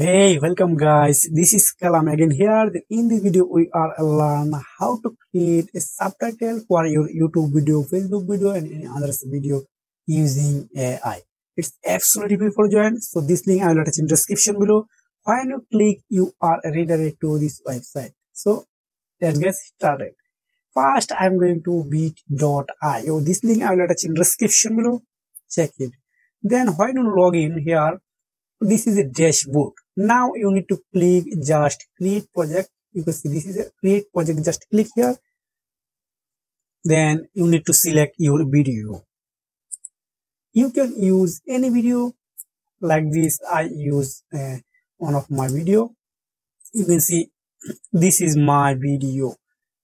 Hey, welcome guys. This is Kalam again here. In this video, we are learn how to create a subtitle for your YouTube video, Facebook video, and any other video using AI. It's absolutely free for join. So this link I will attach in description below. When you click, you are redirected to this website. So let's get started. First, I'm going to bit.io. This link I will attach in description below. Check it. Then when you log in here, this is a dashboard. Now you need to click just create project. You can see this is a create project. Just click here. Then you need to select your video. You can use any video like this. I use one of my video. You can see this is my video.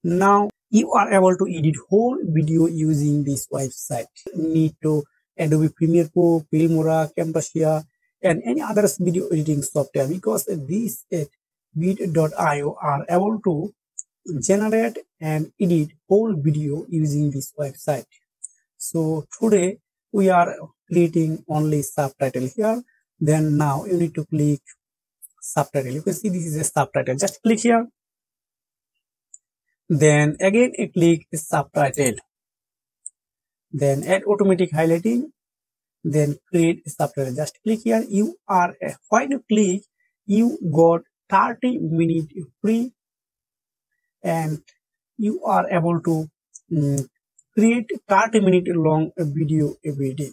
Now you are able to edit whole video using this website. You need to Adobe Premiere Pro, Filmora, Camtasia, and any other video editing software, because these bit.io are able to generate and edit whole video using this website. So today we are creating only subtitle here. Then now you need to click subtitle. You can see this is a subtitle. Just click here. Then again you click subtitle. Then add automatic highlighting. Then create a subtitle. Just click here. When you click, you got 30 minutes free, and you are able to create 30-minute long video every day.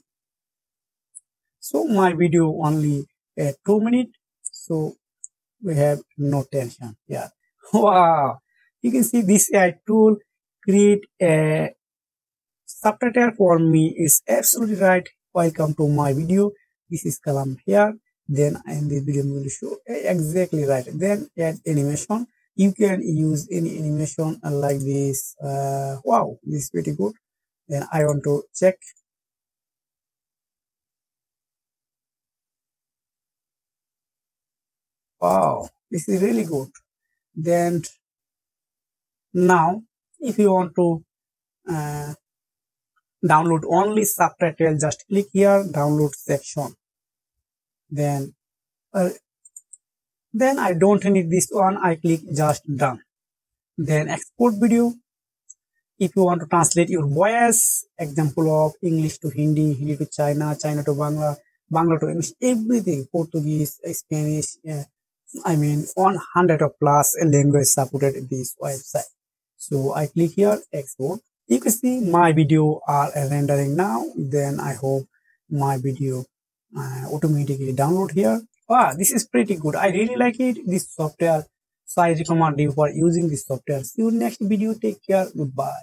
So my video only 2 minutes, so we have no tension here. Wow, you can see this AI tool create a subtitle for me is absolutely right. Welcome to my video. This is Kalam here. Then in this video I'm going to show exactly right. Then add animation. You can use any animation like this. Wow, this is pretty good. Then I want to check. Wow, this is really good. Then now if you want to download only subtitle, just click here, download section. Then I don't need this one. I click just done. Then export video. If you want to translate your voice, example of English to Hindi, Hindi to China, China to Bangla, Bangla to English, everything, Portuguese, Spanish, I mean 100 of plus language supported in this website. So I click here, export. You can see my video are rendering now. Then I hope my video automatically download here. Wow, this is pretty good. I really like it, this software. So I recommend you for using this software. See you next video. Take care. Goodbye.